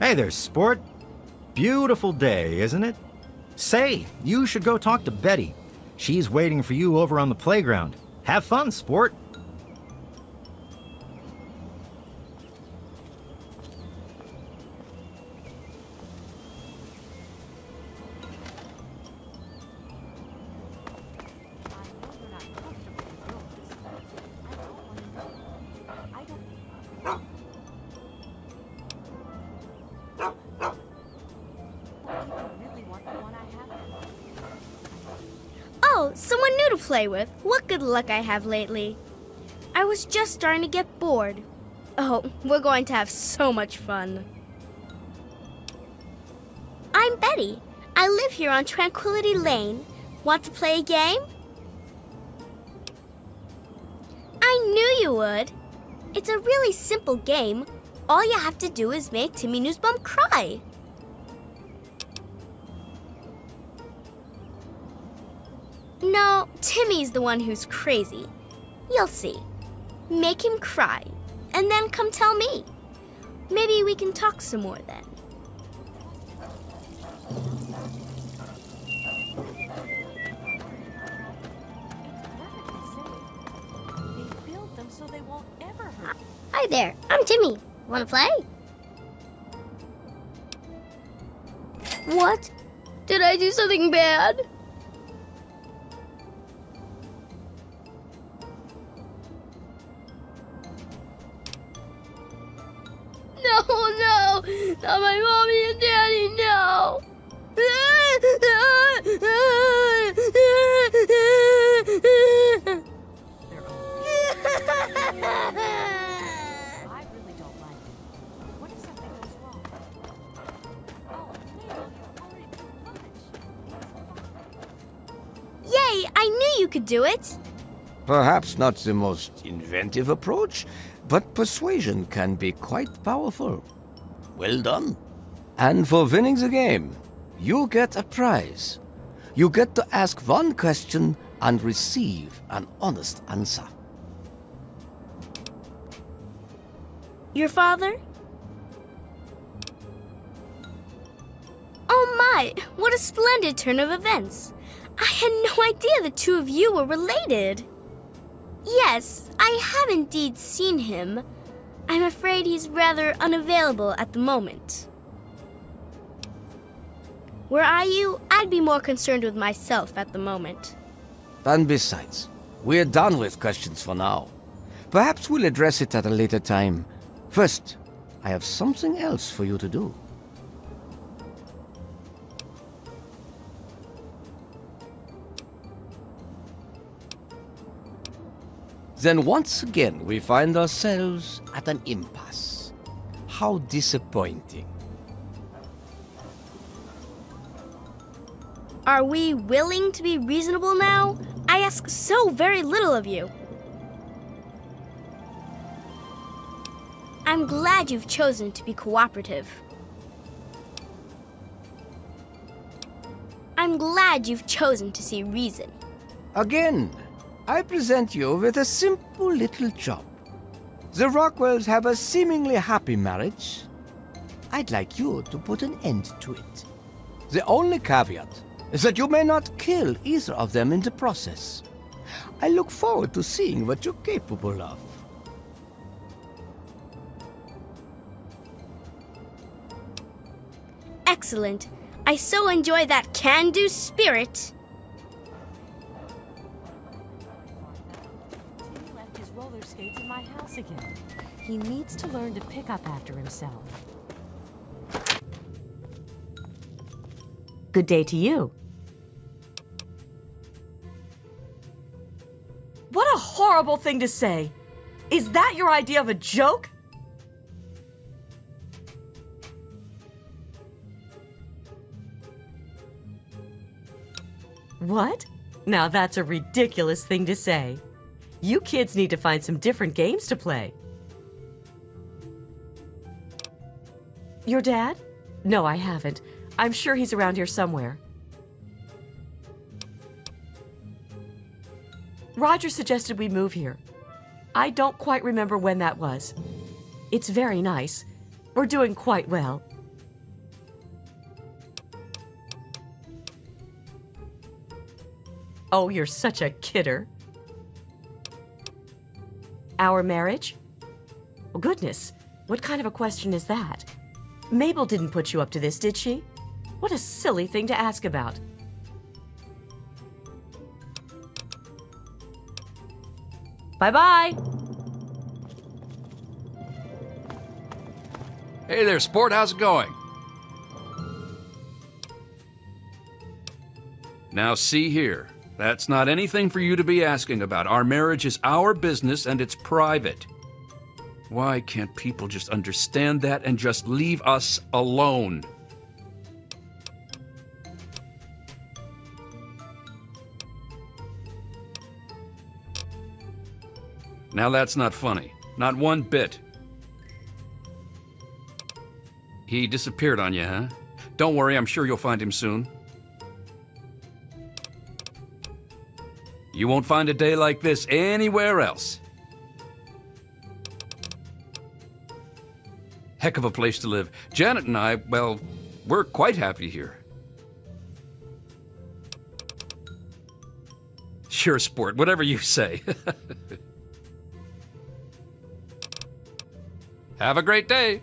Hey there, sport. Beautiful day, isn't it? Say, you should go talk to Betty. She's waiting for you over on the playground. Have fun, sport. Oh, someone new to play with. What good luck I have lately. I was just starting to get bored. Oh, we're going to have so much fun. I'm Betty. I live here on Tranquility Lane. Want to play a game? I knew you would. It's a really simple game. All you have to do is make Timmy Newsbum cry. No, Timmy's the one who's crazy. You'll see. Make him cry, and then come tell me. Maybe we can talk some more then. They build them so they won't ever hurt. Hi there, I'm Timmy. Want to play? What? Did I do something bad? No, not my mommy and daddy, no. I really don't like it. What if something goes wrong? Oh, Neil, you're already too much. Yay, I knew you could do it. Perhaps not the most inventive approach, but persuasion can be quite powerful. Well done. And for winning the game, you get a prize. You get to ask one question and receive an honest answer. Your father? Oh my, what a splendid turn of events. I had no idea the two of you were related. Yes, I have indeed seen him. I'm afraid he's rather unavailable at the moment. Were I you, I'd be more concerned with myself at the moment. And besides, we're done with questions for now. Perhaps we'll address it at a later time. First, I have something else for you to do. Then once again we find ourselves at an impasse. How disappointing. Are we willing to be reasonable now? I ask so very little of you. I'm glad you've chosen to be cooperative. I'm glad you've chosen to see reason. Again, I present you with a simple little job. The Rockwells have a seemingly happy marriage. I'd like you to put an end to it. The only caveat is that you may not kill either of them in the process. I look forward to seeing what you're capable of. Excellent. I so enjoy that can-do spirit. Timmy left his roller skates in my house again. He needs to learn to pick up after himself. Good day to you. What a horrible thing to say! Is that your idea of a joke? What? Now that's a ridiculous thing to say. You kids need to find some different games to play. Your dad? No, I haven't. I'm sure he's around here somewhere. Roger suggested we move here. I don't quite remember when that was. It's very nice. We're doing quite well. Oh, you're such a kidder. Our marriage? Oh, goodness, what kind of a question is that? Mabel didn't put you up to this, did she? What a silly thing to ask about. Bye-bye. Hey there, sport. How's it going? Now, see here. That's not anything for you to be asking about. Our marriage is our business and it's private. Why can't people just understand that and just leave us alone? Now that's not funny. Not one bit. He disappeared on you, huh? Don't worry, I'm sure you'll find him soon. You won't find a day like this anywhere else. Heck of a place to live. Janet and I, well, we're quite happy here. Sure, sport, whatever you say. Have a great day.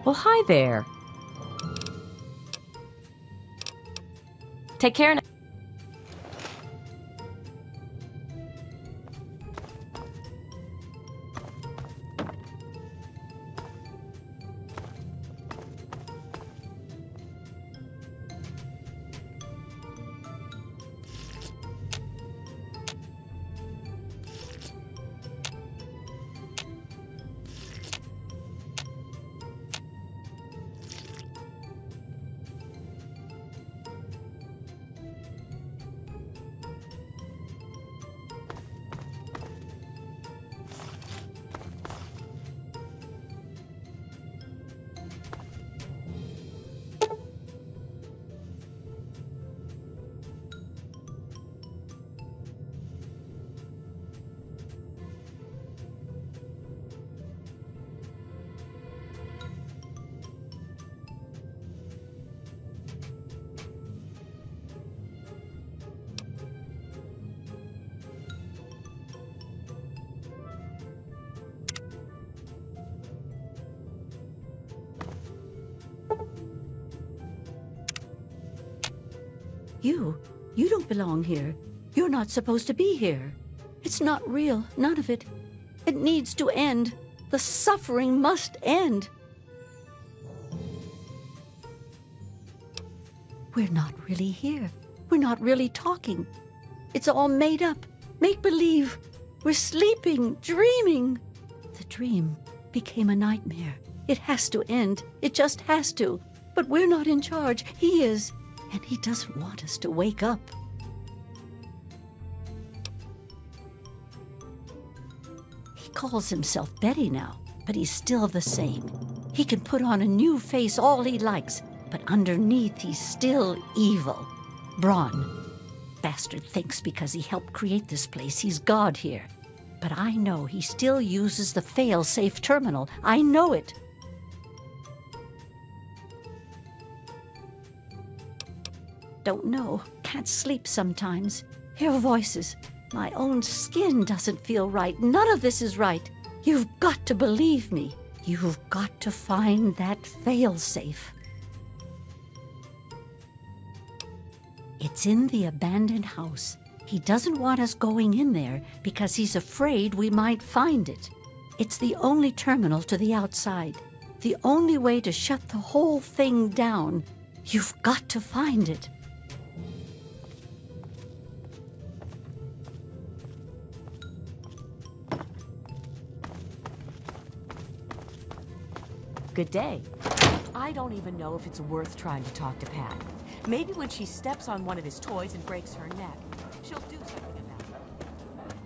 Well, hi there. Take care now. You don't belong here. You're not supposed to be here. It's not real, none of it. It needs to end. The suffering must end. We're not really here. We're not really talking. It's all made up, make-believe. We're sleeping, dreaming. The dream became a nightmare. It has to end. It just has to. But we're not in charge. He is. And he doesn't want us to wake up. He calls himself Betty now, but he's still the same. He can put on a new face all he likes, but underneath he's still evil. Braun. Bastard thinks because he helped create this place, he's God here. But I know he still uses the fail-safe terminal. I know it. Don't know. Can't sleep sometimes. Hear voices. My own skin doesn't feel right. None of this is right. You've got to believe me. You've got to find that fail-safe. It's in the abandoned house. He doesn't want us going in there because he's afraid we might find it. It's the only terminal to the outside. The only way to shut the whole thing down. You've got to find it. Good day. I don't even know if it's worth trying to talk to Pat. Maybe when she steps on one of his toys and breaks her neck, she'll do something about it.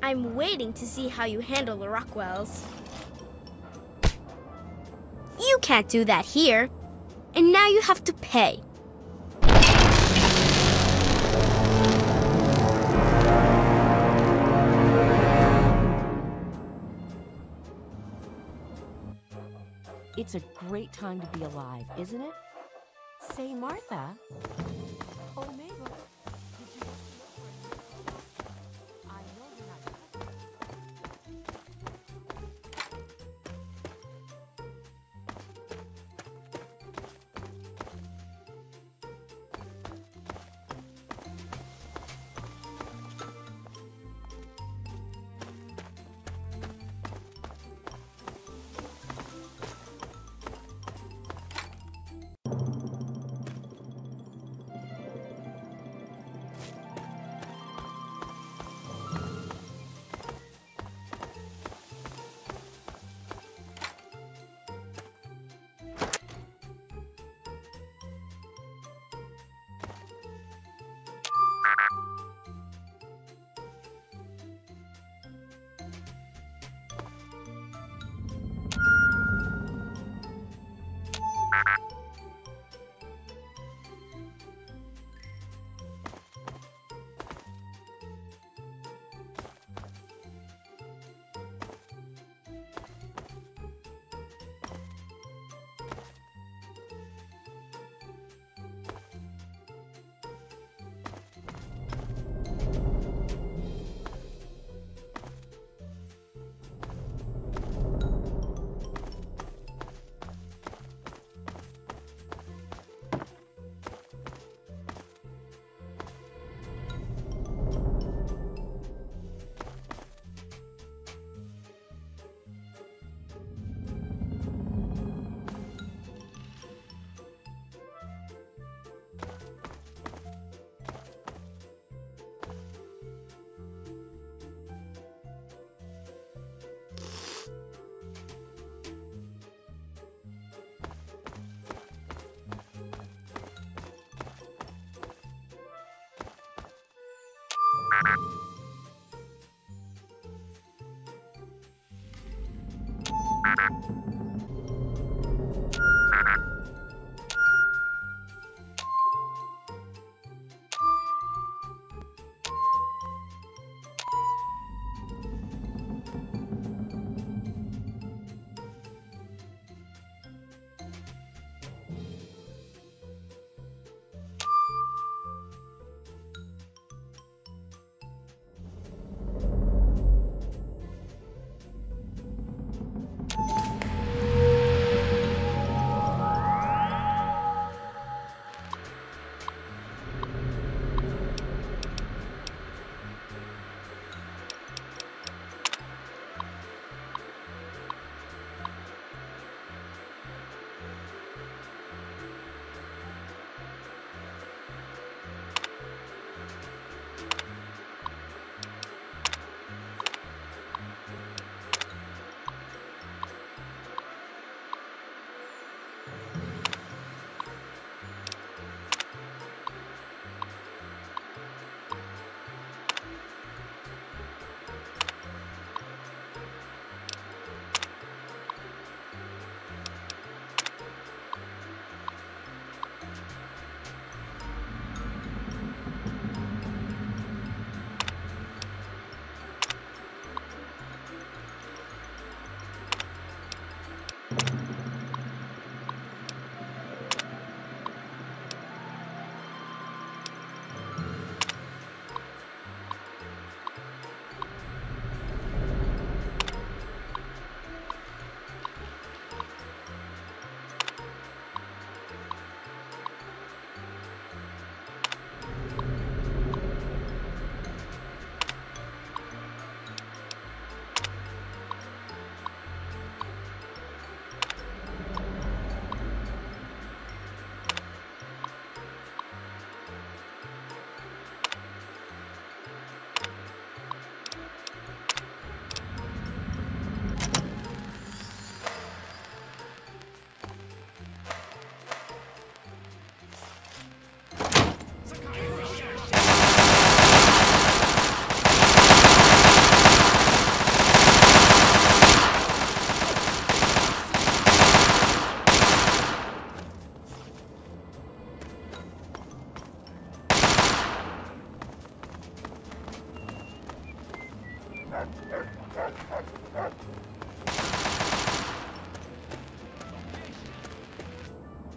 I'm waiting to see how you handle the Rockwells. You can't do that here. And now you have to pay. It's a great time to be alive, isn't it? Say, Martha. Oh, Mabel. Did you I know you're not.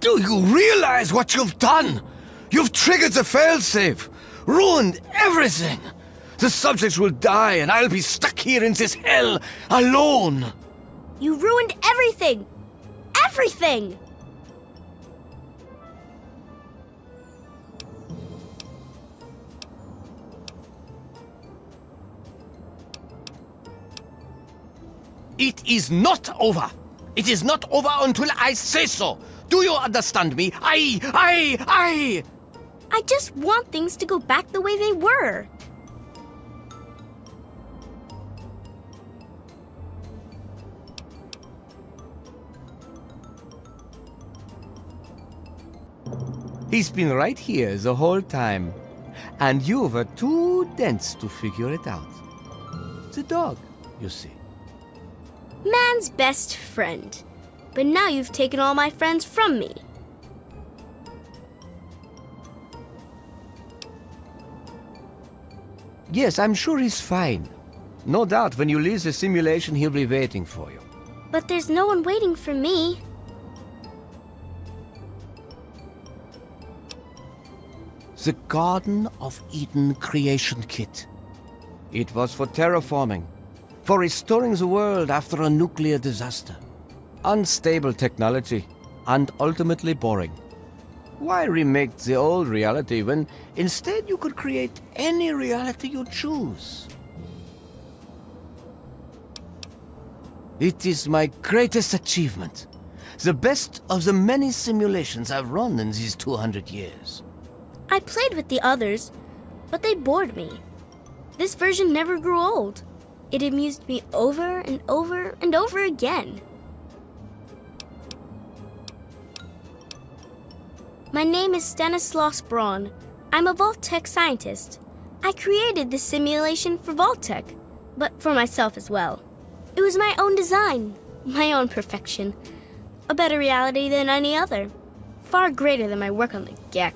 Do you realize what you've done? You've triggered the failsafe, ruined everything. The subjects will die and I'll be stuck here in this hell alone. You ruined everything! Everything! It is not over. It is not over until I say so. Do you understand me? I just want things to go back the way they were. He's been right here the whole time. And you were too dense to figure it out. The dog, you see. Man's best friend. But now you've taken all my friends from me. Yes, I'm sure he's fine. No doubt when you leave the simulation, he'll be waiting for you. But there's no one waiting for me. The Garden of Eden creation kit. It was for terraforming, for restoring the world after a nuclear disaster. Unstable technology, and ultimately boring. Why remake the old reality when instead you could create any reality you choose? It is my greatest achievement. The best of the many simulations I've run in these 200 years. I played with the others, but they bored me. This version never grew old. It amused me over and over and over again. My name is Stanislaus Braun. I'm a Vault-Tec scientist. I created this simulation for Vault-Tec, but for myself as well. It was my own design, my own perfection. A better reality than any other. Far greater than my work on the Gek.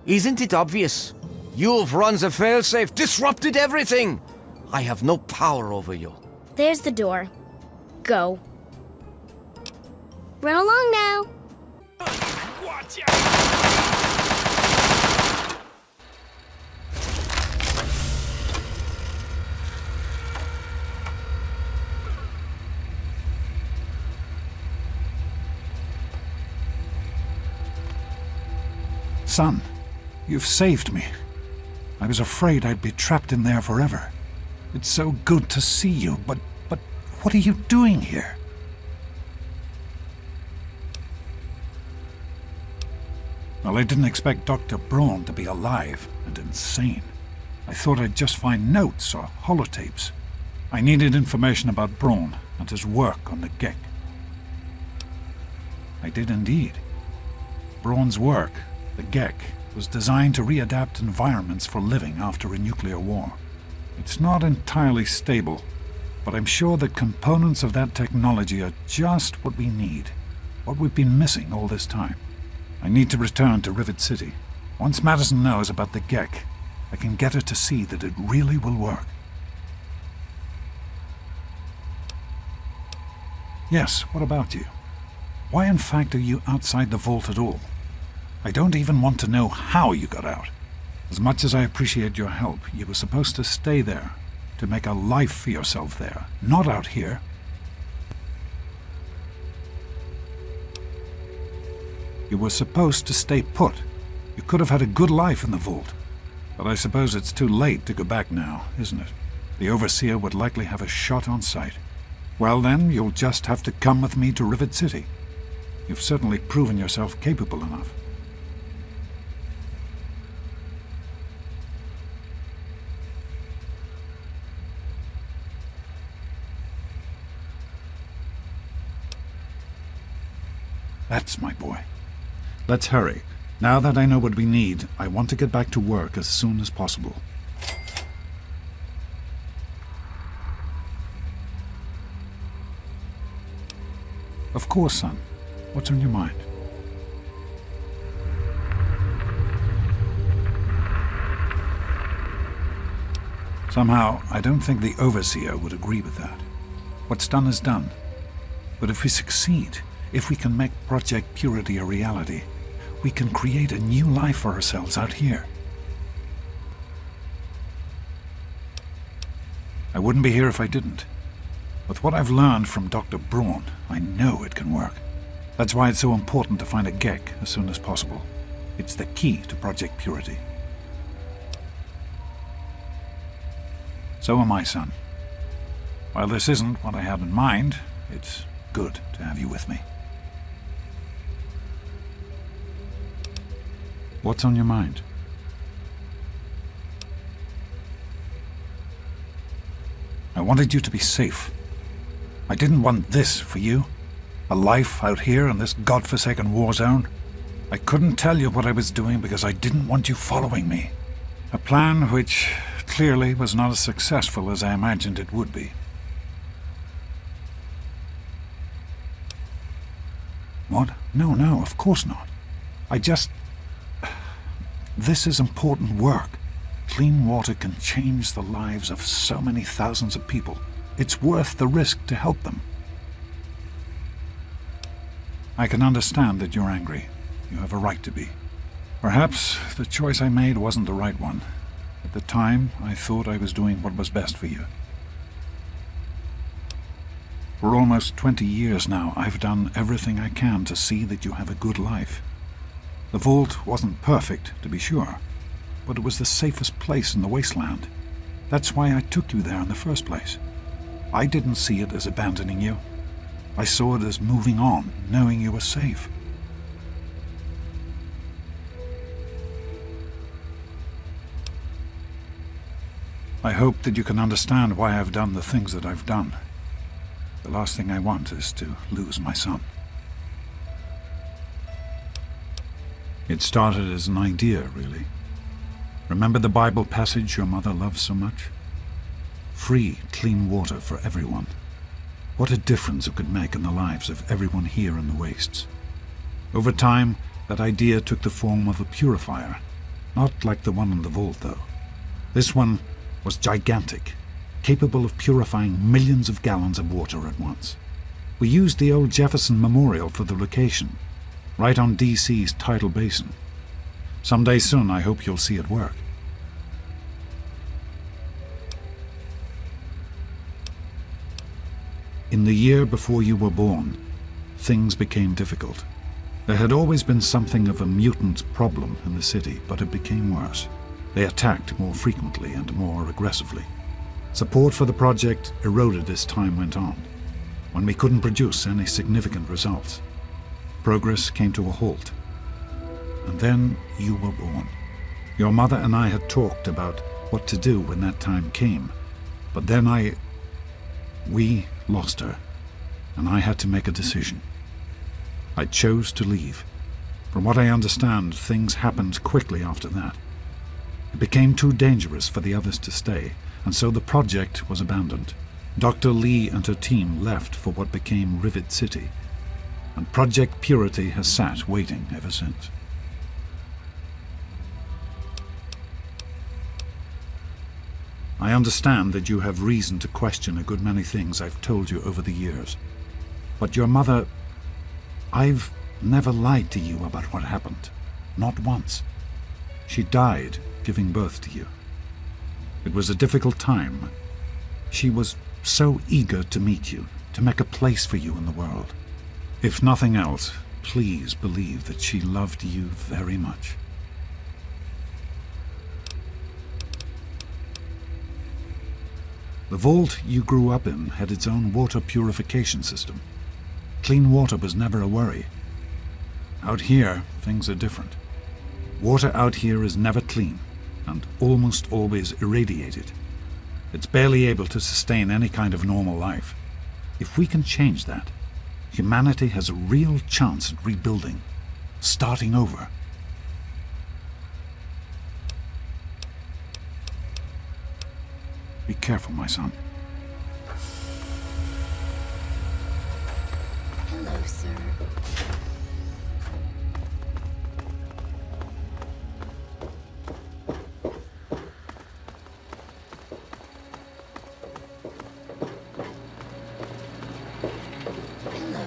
Isn't it obvious? You've run the failsafe, disrupted everything. I have no power over you. There's the door. Go. Run along now. Son, you've saved me. I was afraid I'd be trapped in there forever. It's so good to see you, but what are you doing here? Well, I didn't expect Dr. Braun to be alive and insane. I thought I'd just find notes or holotapes. I needed information about Braun and his work on the Gek. I did indeed. Braun's work, the Gek, was designed to readapt environments for living after a nuclear war. It's not entirely stable, but I'm sure that components of that technology are just what we need, what we've been missing all this time. I need to return to Rivet City. Once Madison knows about the Gek, I can get her to see that it really will work. Yes, what about you? Why in fact are you outside the vault at all? I don't even want to know how you got out. As much as I appreciate your help, you were supposed to stay there, to make a life for yourself there, not out here. You were supposed to stay put. You could have had a good life in the vault. But I suppose it's too late to go back now, isn't it? The Overseer would likely have a shot on sight. Well then, you'll just have to come with me to Rivet City. You've certainly proven yourself capable enough. That's my boy. Let's hurry. Now that I know what we need, I want to get back to work as soon as possible. Of course, son. What's on your mind? Somehow, I don't think the Overseer would agree with that. What's done is done. But if we succeed, if we can make Project Purity a reality, we can create a new life for ourselves out here. I wouldn't be here if I didn't. With what I've learned from Dr. Braun, I know it can work. That's why it's so important to find a GEC as soon as possible. It's the key to Project Purity. So am I, son. While this isn't what I had in mind, it's good to have you with me. What's on your mind? I wanted you to be safe. I didn't want this for you. A life out here in this godforsaken war zone. I couldn't tell you what I was doing because I didn't want you following me. A plan which clearly was not as successful as I imagined it would be. What? No, of course not. This is important work. Clean water can change the lives of so many thousands of people. It's worth the risk to help them. I can understand that you're angry. You have a right to be. Perhaps the choice I made wasn't the right one. At the time, I thought I was doing what was best for you. For almost 20 years now, I've done everything I can to see that you have a good life. The vault wasn't perfect, to be sure, but it was the safest place in the Wasteland. That's why I took you there in the first place. I didn't see it as abandoning you. I saw it as moving on, knowing you were safe. I hope that you can understand why I've done the things that I've done. The last thing I want is to lose my son. It started as an idea, really. Remember the Bible passage your mother loves so much? Free, clean water for everyone. What a difference it could make in the lives of everyone here in the wastes. Over time, that idea took the form of a purifier. Not like the one in the vault, though. This one was gigantic, capable of purifying millions of gallons of water at once. We used the old Jefferson Memorial for the location, right on D.C.'s tidal basin. Someday soon, I hope you'll see it work. In the year before you were born, things became difficult. There had always been something of a mutant problem in the city, but it became worse. They attacked more frequently and more aggressively. Support for the project eroded as time went on, when we couldn't produce any significant results. Progress came to a halt. And then you were born. Your mother and I had talked about what to do when that time came, but then we lost her, and I had to make a decision. I chose to leave. From what I understand, things happened quickly after that. It became too dangerous for the others to stay, and so the project was abandoned. Dr. Lee and her team left for what became Rivet City, and Project Purity has sat waiting ever since. I understand that you have reason to question a good many things I've told you over the years. But your mother... I've never lied to you about what happened. Not once. She died giving birth to you. It was a difficult time. She was so eager to meet you, to make a place for you in the world. If nothing else, please believe that she loved you very much. The vault you grew up in had its own water purification system. Clean water was never a worry. Out here, things are different. Water out here is never clean, and almost always irradiated. It's barely able to sustain any kind of normal life. If we can change that, humanity has a real chance at rebuilding, starting over. Be careful, my son. Hello, sir. Hello.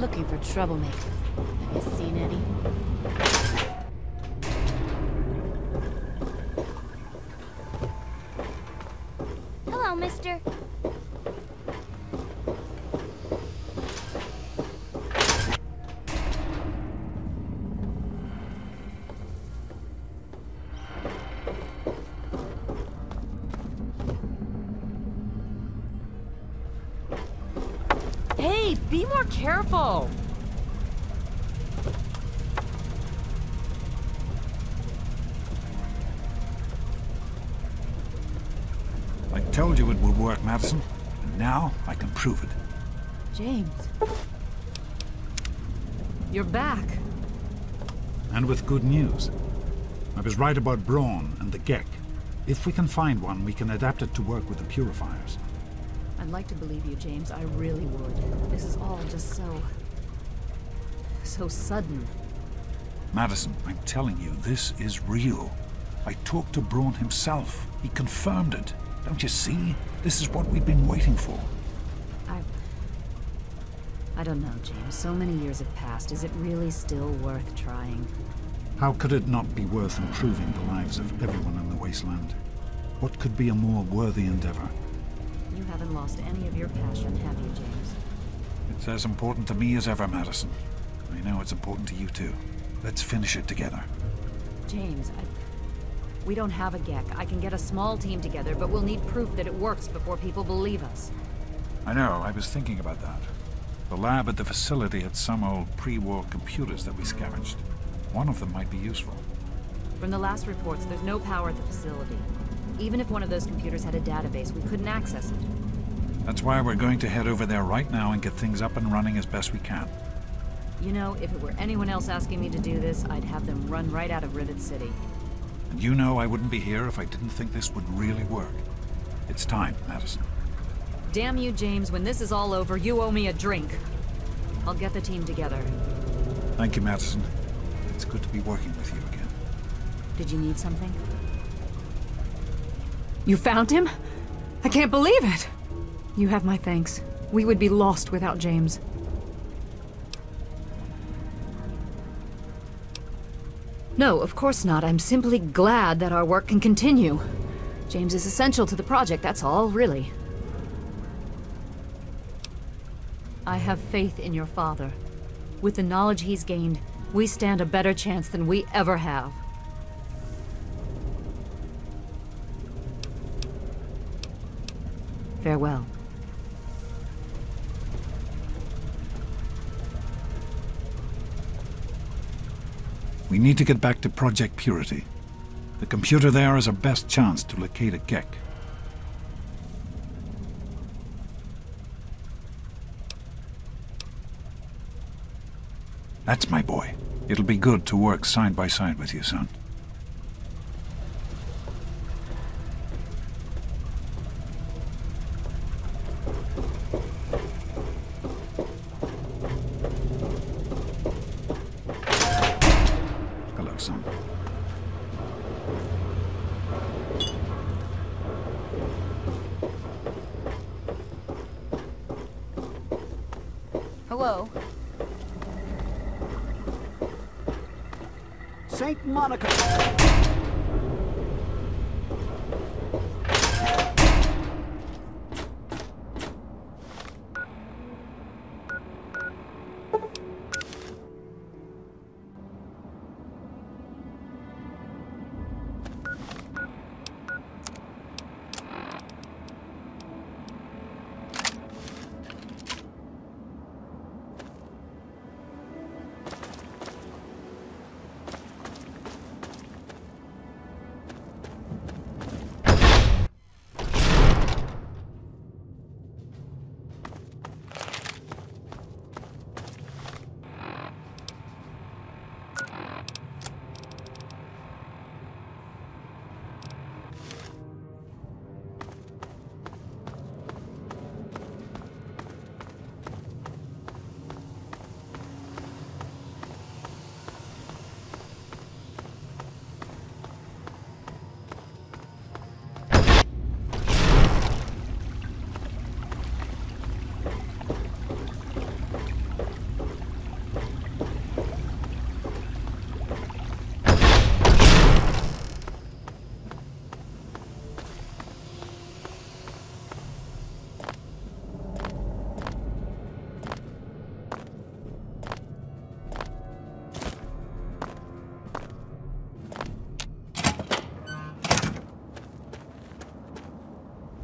looking for troublemaker. Have you seen any? Hello, mister. Hey, be more careful! I told you it would work, Madison. And now I can prove it. James. You're back. And with good news. I was right about Braun and the Gek. If we can find one, we can adapt it to work with the purifiers. I'd like to believe you, James. I really would. This is all just so sudden. Madison, I'm telling you, this is real. I talked to Braun himself. He confirmed it. Don't you see? This is what we've been waiting for. I don't know, James. So many years have passed. Is it really still worth trying? How could it not be worth improving the lives of everyone in the Wasteland? What could be a more worthy endeavor? You haven't lost any of your passion, have you, James? It's as important to me as ever, Madison. I know it's important to you too. Let's finish it together. James, we don't have a Gek. I can get a small team together, but we'll need proof that it works before people believe us. I know, I was thinking about that. The lab at the facility had some old pre-war computers that we scavenged. One of them might be useful. From the last reports, there's no power at the facility. Even if one of those computers had a database, we couldn't access it. That's why we're going to head over there right now and get things up and running as best we can. You know, if it were anyone else asking me to do this, I'd have them run right out of Rivet City. And you know I wouldn't be here if I didn't think this would really work. It's time, Madison. Damn you, James. When this is all over, you owe me a drink. I'll get the team together. Thank you, Madison. It's good to be working with you again. Did you need something? You found him? I can't believe it! You have my thanks. We would be lost without James. No, of course not. I'm simply glad that our work can continue. James is essential to the project, that's all, really. I have faith in your father. With the knowledge he's gained, we stand a better chance than we ever have. Farewell. We need to get back to Project Purity. The computer there is our best chance to locate a Gek. That's my boy. It'll be good to work side by side with you, son. Hello, son. Hello. St. Monica.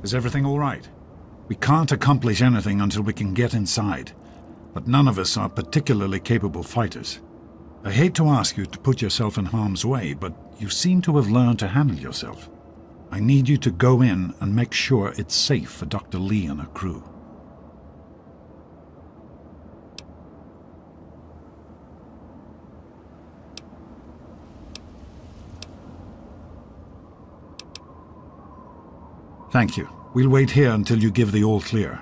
Is everything all right? We can't accomplish anything until we can get inside, but none of us are particularly capable fighters. I hate to ask you to put yourself in harm's way, but you seem to have learned to handle yourself. I need you to go in and make sure it's safe for Dr. Lee and her crew. Thank you. We'll wait here until you give the all clear.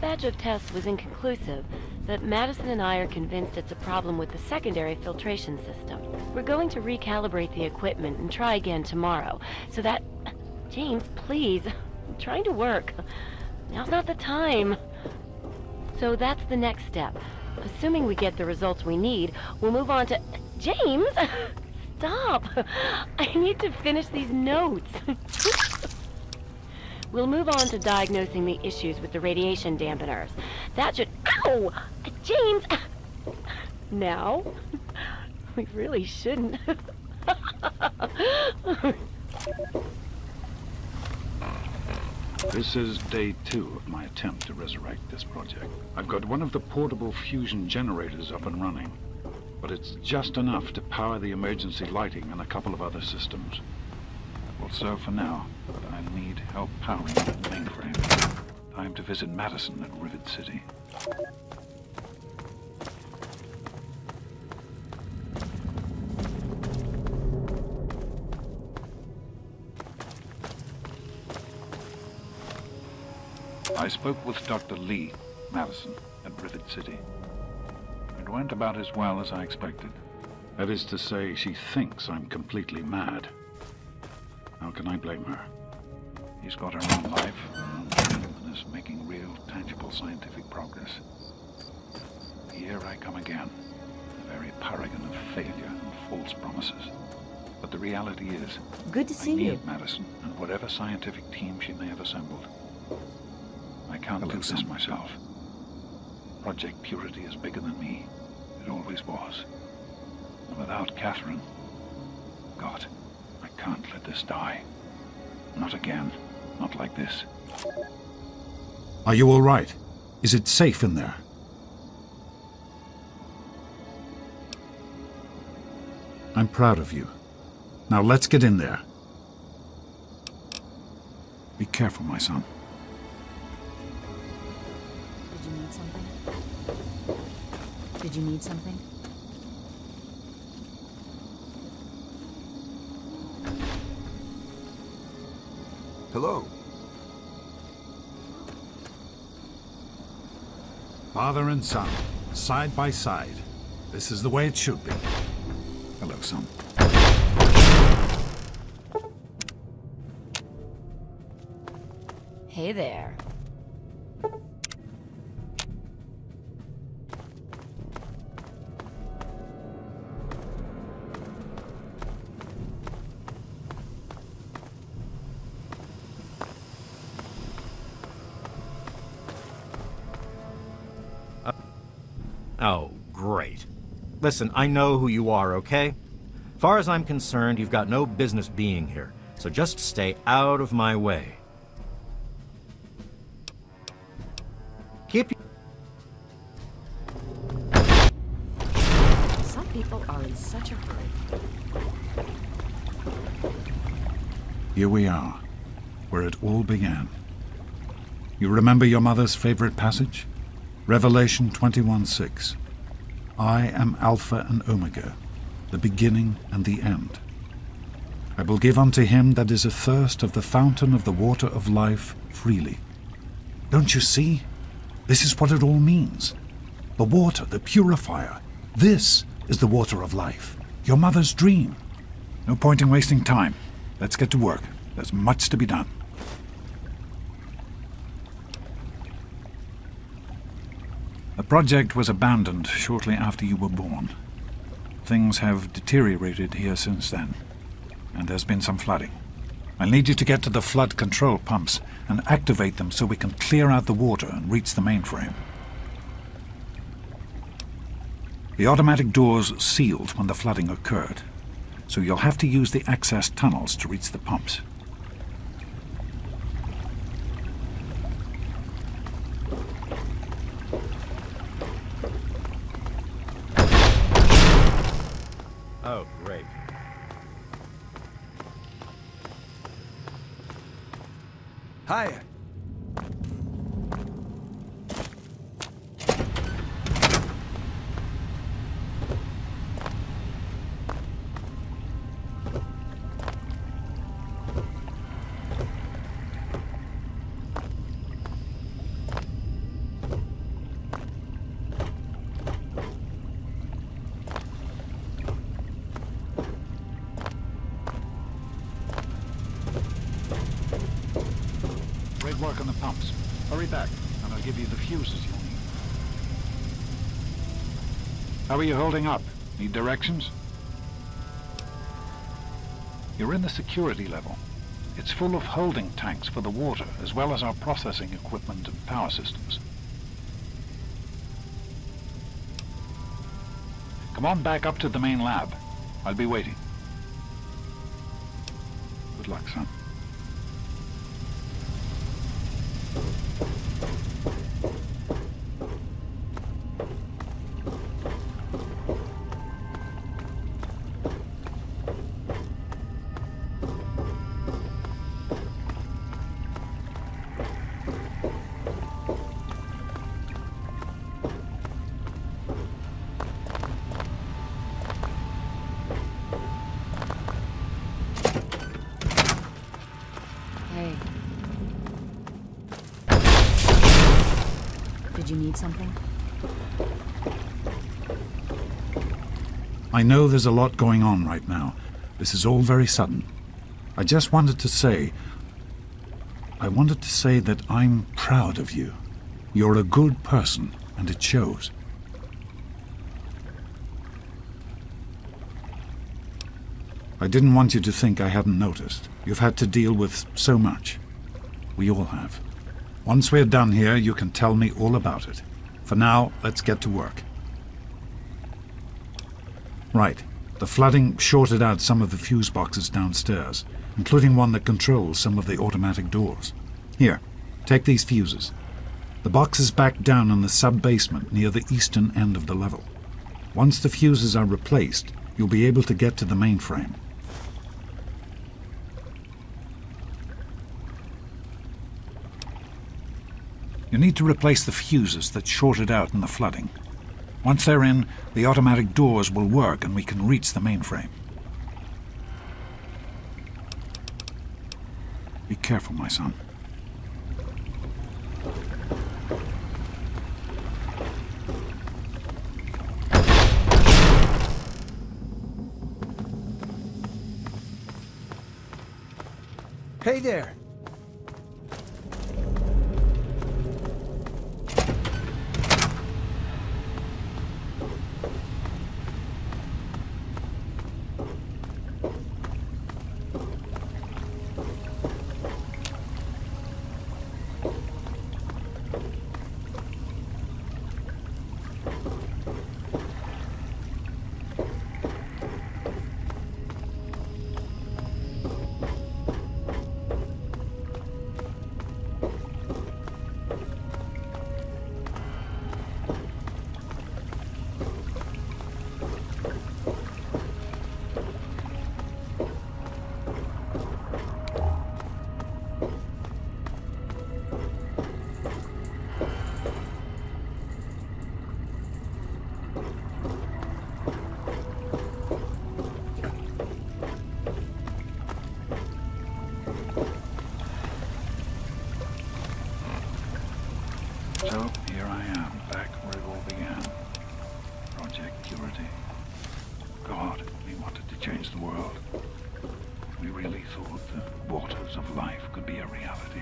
batch of tests was inconclusive, but Madison and I are convinced it's a problem with the secondary filtration system. We're going to recalibrate the equipment and try again tomorrow, so that... James, please. I'm trying to work. Now's not the time. So that's the next step. Assuming we get the results we need, we'll move on to... James! Stop! I need to finish these notes. We'll move on to diagnosing the issues with the radiation dampeners. That should... Ow! James! Now? We really shouldn't. This is day 2 of my attempt to resurrect this project. I've got one of the portable fusion generators up and running, but it's just enough to power the emergency lighting and a couple of other systems. That will serve for now, but I need help powering the mainframe. Time to visit Madison at Rivet City. I spoke with Dr. Lee, Madison, at Rivet City. It went about as well as I expected. That is to say, she thinks I'm completely mad. How can I blame her? She's got her own life, her own dream, and is making real, tangible scientific progress. Here I come again, the very paragon of failure and false promises. But the reality is, Good to see I you. need Madison and whatever scientific team she may have assembled. I can't do this myself. Project Purity is bigger than me. It always was. And without Catherine, God, I can't let this die. Not again. Not like this. Are you all right? Is it safe in there? I'm proud of you. Now let's get in there. Be careful, my son. Did you need something? Did you need something? Hello. Father and son, side by side. This is the way it should be. Hello, son. Hey there. Oh, great. Listen, I know who you are, okay? Far as I'm concerned, you've got no business being here, so just stay out of my way. Keep... Some people are in such a hurry. Here we are, where it all began. You remember your mother's favorite passage? Revelation 21:6. I am Alpha and Omega, the beginning and the end. I will give unto him that is athirst of the fountain of the water of life freely. Don't you see? This is what it all means. The water, the purifier. This is the water of life. Your mother's dream. No point in wasting time. Let's get to work. There's much to be done. The project was abandoned shortly after you were born. Things have deteriorated here since then, and there's been some flooding. I'll need you to get to the flood control pumps and activate them so we can clear out the water and reach the mainframe. The automatic doors sealed when the flooding occurred, so you'll have to use the access tunnels to reach the pumps. Oh, great. Hi. be the fuses you'll need. How are you holding up? Need directions? You're in the security level. It's full of holding tanks for the water, as well as our processing equipment and power systems. Come on back up to the main lab. I'll be waiting. Good luck, son. Did you need something? I know there's a lot going on right now. This is all very sudden. I just wanted to say... I wanted to say that I'm proud of you. You're a good person, and it shows. I didn't want you to think I hadn't noticed. You've had to deal with so much. We all have. Once we're done here, you can tell me all about it. For now, let's get to work. Right. The flooding shorted out some of the fuse boxes downstairs, including one that controls some of the automatic doors. Here, take these fuses. The box is back down in the sub-basement near the eastern end of the level. Once the fuses are replaced, you'll be able to get to the mainframe. You need to replace the fuses that shorted out in the flooding. Once they're in, the automatic doors will work and we can reach the mainframe. Be careful, my son. Hey there. So, here I am, back where it all began. Project Purity. God, we wanted to change the world. We really thought the waters of life could be a reality.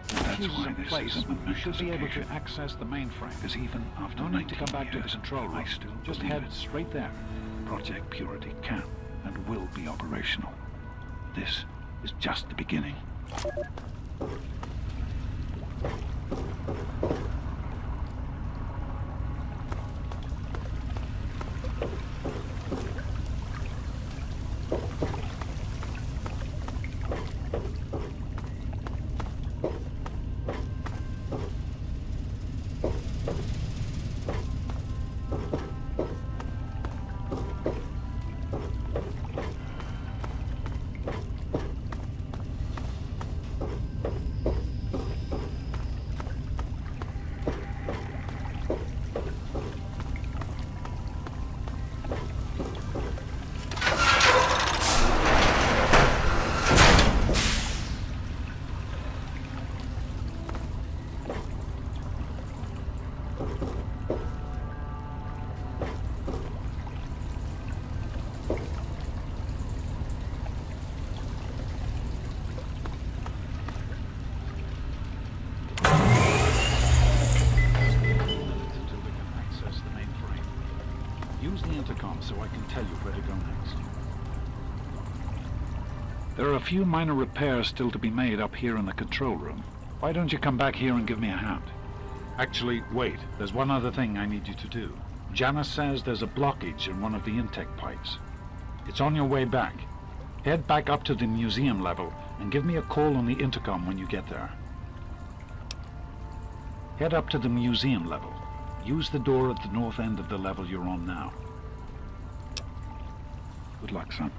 That's why this is a momentous should be able to occasion. access the mainframe. Because even after No need to 19 come back to the years, control room. I still Just believe head it. straight there. Project Purity can and will be operational. This is just the beginning. so I can tell you where to go next. There are a few minor repairs still to be made up here in the control room. Why don't you come back here and give me a hand? Actually, wait. There's one other thing I need you to do. Janice says there's a blockage in one of the intake pipes. It's on your way back. Head back up to the museum level and give me a call on the intercom when you get there. Head up to the museum level. Use the door at the north end of the level you're on now. Good luck, son.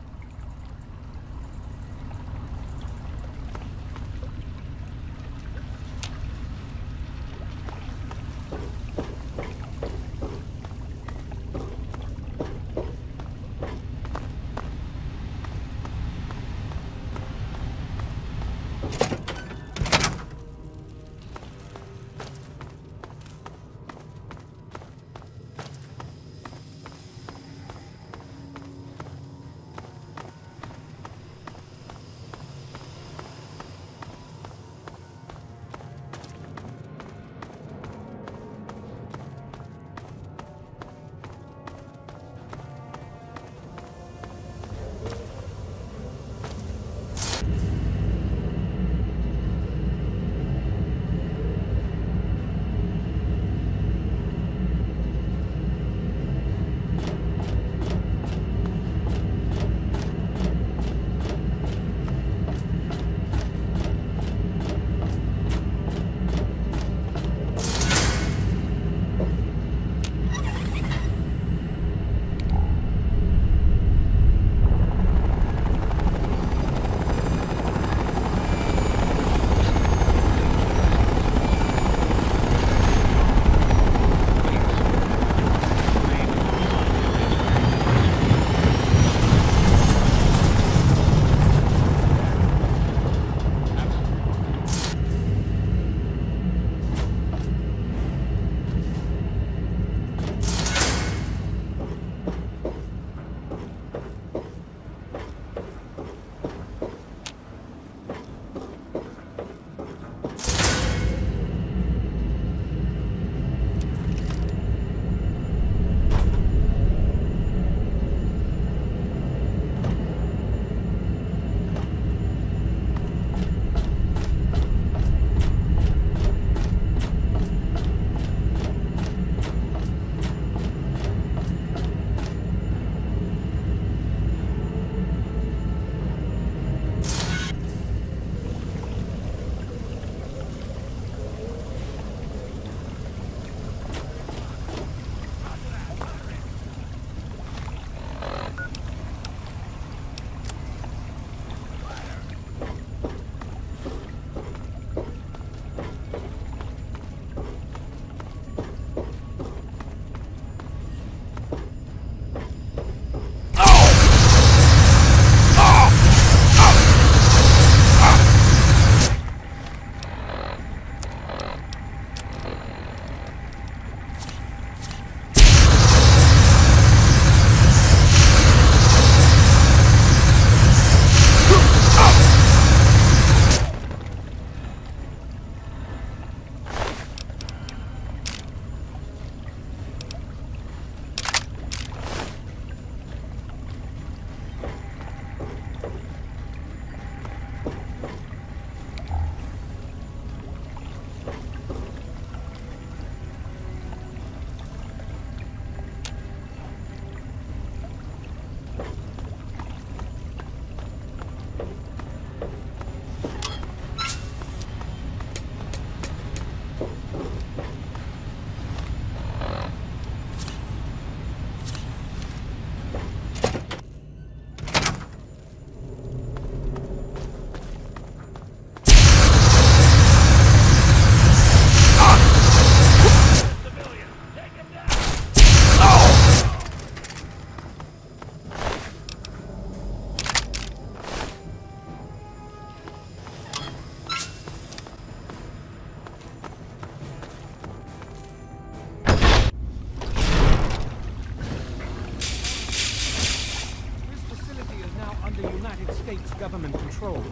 government control.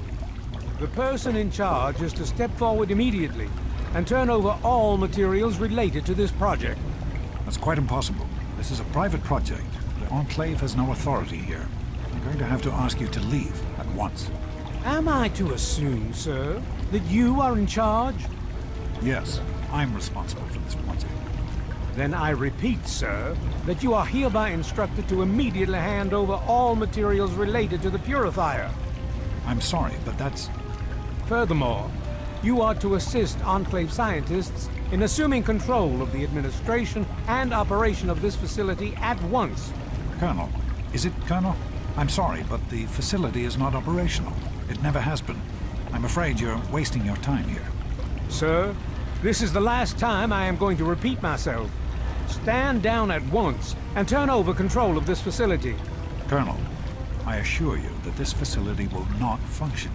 The person in charge is to step forward immediately and turn over all materials related to this project. That's quite impossible. This is a private project. Enclave has no authority here. I'm going to have to ask you to leave at once. Am I to assume, sir, that you are in charge? Yes, I'm responsible for this project. Then I repeat, sir, that you are hereby instructed to immediately hand over all materials related to the purifier. I'm sorry, but that's... Furthermore, you are to assist Enclave scientists in assuming control of the administration and operation of this facility at once. Colonel, is it Colonel? I'm sorry, but the facility is not operational. It never has been. I'm afraid you're wasting your time here. Sir, this is the last time I am going to repeat myself. Stand down at once and turn over control of this facility. Colonel, I assure you that this facility will not function.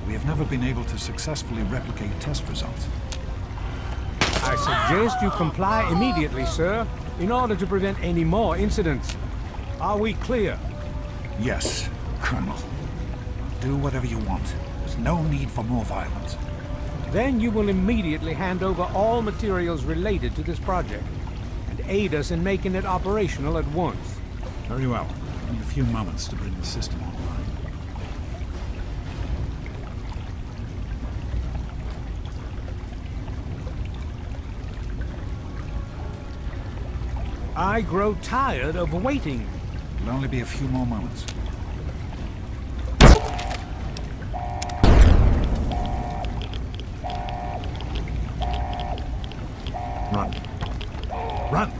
We have never been able to successfully replicate test results. I suggest you comply immediately, sir, in order to prevent any more incidents. Are we clear? Yes, Colonel. Do whatever you want. There's no need for more violence. Then you will immediately hand over all materials related to this project and aid us in making it operational at once. Very well. Give me a few moments to bring the system online. I grow tired of waiting. It'll only be a few more moments. Run. Run!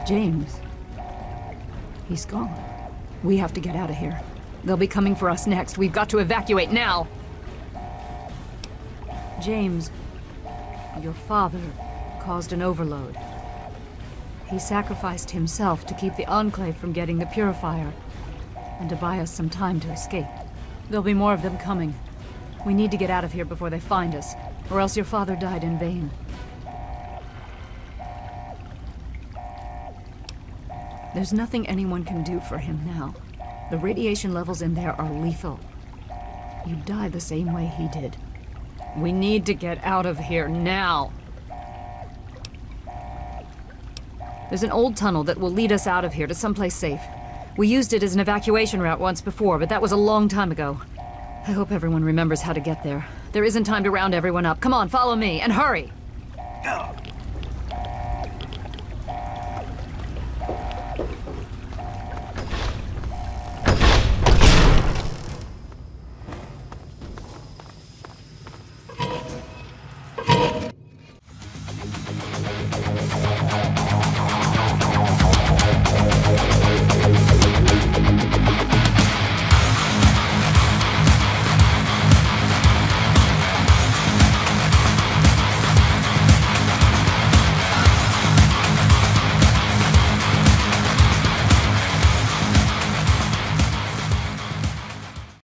James. He's gone. We have to get out of here. They'll be coming for us next. We've got to evacuate now! James, your father caused an overload. He sacrificed himself to keep the Enclave from getting the purifier, and to buy us some time to escape. There'll be more of them coming. We need to get out of here before they find us, or else your father died in vain. There's nothing anyone can do for him now. The radiation levels in there are lethal. You'd die the same way he did. We need to get out of here now! There's an old tunnel that will lead us out of here to someplace safe. We used it as an evacuation route once before, but that was a long time ago. I hope everyone remembers how to get there. There isn't time to round everyone up. Come on, follow me, and hurry!